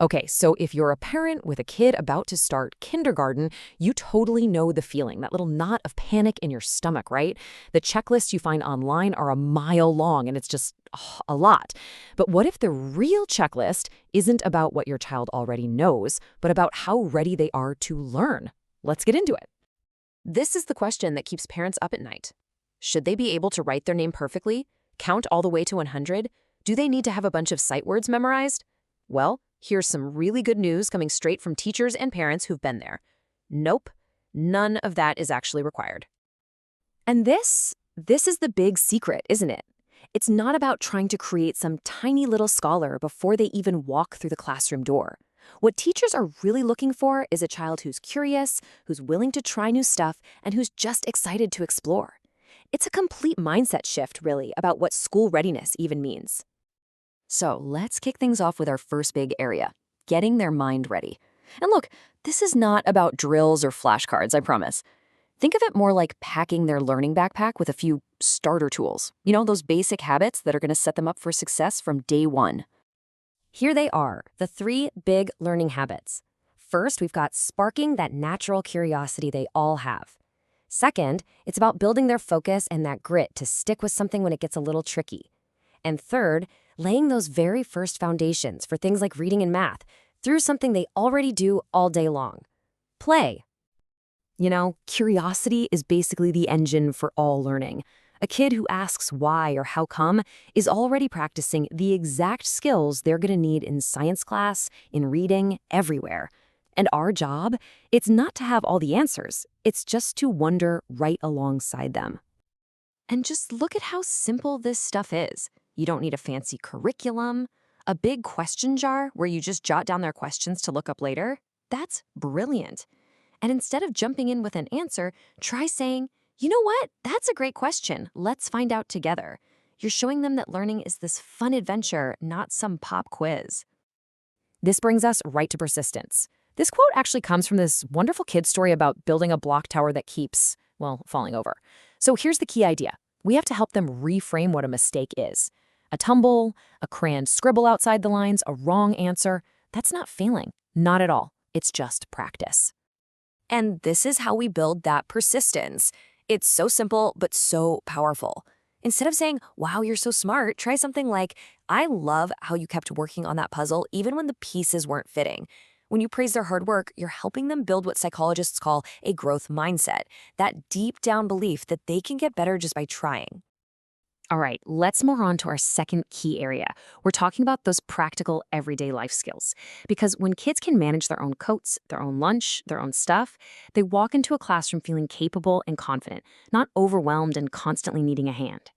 Okay, so if you're a parent with a kid about to start kindergarten, you totally know the feeling, that little knot of panic in your stomach, right? The checklists you find online are a mile long and it's just a lot. But what if the real checklist isn't about what your child already knows, but about how ready they are to learn? Let's get into it. This is the question that keeps parents up at night. Should they be able to write their name perfectly? Count all the way to 100? Do they need to have a bunch of sight words memorized? Well, here's some really good news coming straight from teachers and parents who've been there. Nope, none of that is actually required. And this is the big secret, isn't it? It's not about trying to create some tiny little scholar before they even walk through the classroom door. What teachers are really looking for is a child who's curious, who's willing to try new stuff, and who's just excited to explore. It's a complete mindset shift, really, about what school readiness even means. So let's kick things off with our first big area, getting their mind ready. And look, this is not about drills or flashcards, I promise. Think of it more like packing their learning backpack with a few starter tools. You know, those basic habits that are going to set them up for success from day one. Here they are, the 3 big learning habits. First, we've got sparking that natural curiosity they all have. Second, it's about building their focus and that grit to stick with something when it gets a little tricky. And third, laying those very first foundations for things like reading and math through something they already do all day long. Play. You know, curiosity is basically the engine for all learning. A kid who asks why or how come is already practicing the exact skills they're going to need in science class, in reading, everywhere. And our job, it's not to have all the answers. It's just to wonder right alongside them. And just look at how simple this stuff is. You don't need a fancy curriculum, a big question jar where you just jot down their questions to look up later. That's brilliant. And instead of jumping in with an answer, try saying, you know what? That's a great question. Let's find out together. You're showing them that learning is this fun adventure, not some pop quiz. This brings us right to persistence. This quote actually comes from this wonderful kid story about building a block tower that keeps, well, falling over. So here's the key idea. We have to help them reframe what a mistake is. A tumble, a crayon scribble outside the lines, a wrong answer, that's not failing. Not at all. It's just practice. And this is how we build that persistence. It's so simple, but so powerful. Instead of saying, wow, you're so smart, try something like, I love how you kept working on that puzzle even when the pieces weren't fitting. When you praise their hard work, you're helping them build what psychologists call a growth mindset, that deep down belief that they can get better just by trying. All right, let's move on to our second key area. We're talking about those practical everyday life skills. Because when kids can manage their own coats, their own lunch, their own stuff, they walk into a classroom feeling capable and confident, not overwhelmed and constantly needing a hand.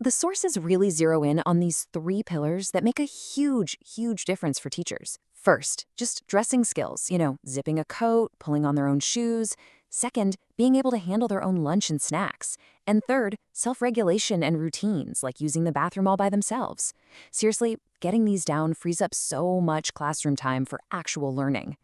The sources really zero in on these 3 pillars that make a huge, huge difference for teachers. First, just dressing skills, zipping a coat, pulling on their own shoes. Second, being able to handle their own lunch and snacks. And third, self-regulation and routines, like using the bathroom all by themselves. Seriously, getting these down frees up so much classroom time for actual learning.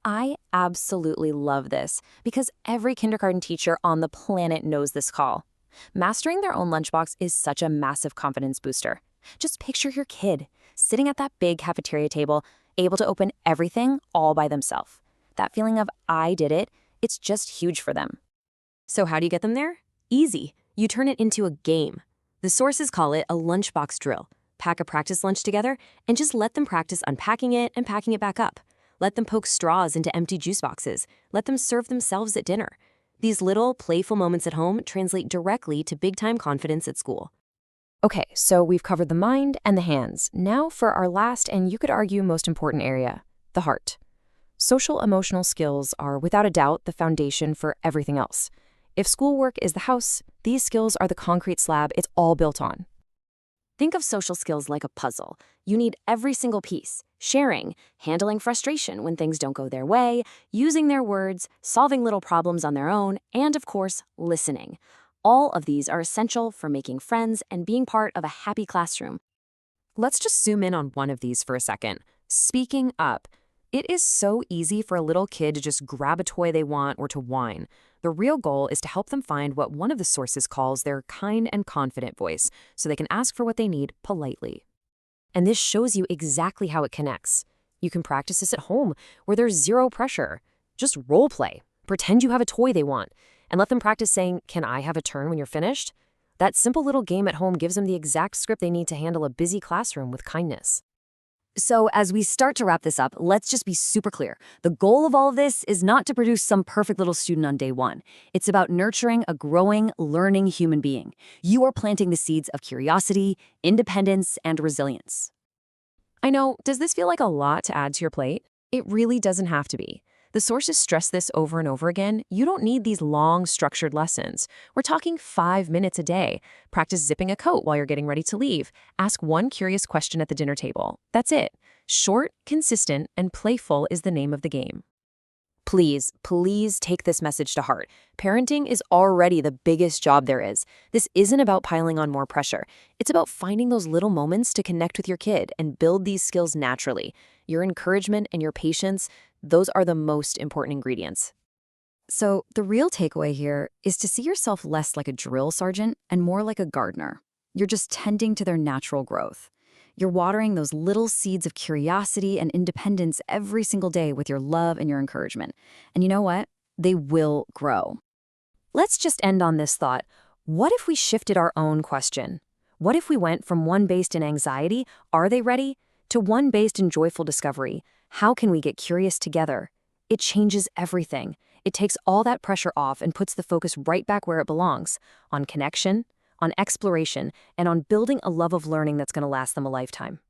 I absolutely love this because every kindergarten teacher on the planet knows this call. Mastering their own lunchbox is such a massive confidence booster. Just picture your kid sitting at that big cafeteria table, able to open everything all by themselves. That feeling of, I did it, it's just huge for them. So how do you get them there? Easy. You turn it into a game. The sources call it a lunchbox drill. Pack a practice lunch together and just let them practice unpacking it and packing it back up. Let them poke straws into empty juice boxes. Let them serve themselves at dinner. These little, playful moments at home translate directly to big-time confidence at school. Okay, so we've covered the mind and the hands. Now for our last and you could argue most important area, the heart. Social-emotional skills are without a doubt the foundation for everything else. If schoolwork is the house, these skills are the concrete slab it's all built on. Think of social skills like a puzzle. You need every single piece. Sharing, handling frustration when things don't go their way, using their words, solving little problems on their own, and of course, listening. All of these are essential for making friends and being part of a happy classroom. Let's just zoom in on one of these for a second. Speaking up. It is so easy for a little kid to just grab a toy they want or to whine. The real goal is to help them find what one of the sources calls their kind and confident voice, so they can ask for what they need politely. And this shows you exactly how it connects. You can practice this at home, where there's zero pressure. Just role play. Pretend you have a toy they want, and let them practice saying, "Can I have a turn when you're finished?" That simple little game at home gives them the exact script they need to handle a busy classroom with kindness. So, as we start to wrap this up, let's just be super clear. The goal of all of this is not to produce some perfect little student on day one. It's about nurturing a growing, learning human being. You are planting the seeds of curiosity, independence, and resilience. I know, does this feel like a lot to add to your plate? It really doesn't have to be. The sources stress this over and over again. You don't need these long, structured lessons. We're talking 5 minutes a day. Practice zipping a coat while you're getting ready to leave. Ask one curious question at the dinner table. That's it. Short, consistent, and playful is the name of the game. Please, please take this message to heart. Parenting is already the biggest job there is. This isn't about piling on more pressure. It's about finding those little moments to connect with your kid and build these skills naturally. Your encouragement and your patience, those are the most important ingredients. So, the real takeaway here is to see yourself less like a drill sergeant and more like a gardener. You're just tending to their natural growth. You're watering those little seeds of curiosity and independence every single day with your love and your encouragement. And you know what? They will grow. Let's just end on this thought. What if we shifted our own question? What if we went from one based in anxiety, "Are they ready?" to one based in joyful discovery? How can we get curious together? It changes everything. It takes all that pressure off and puts the focus right back where it belongs, on connection, on exploration, and on building a love of learning that's going to last them a lifetime.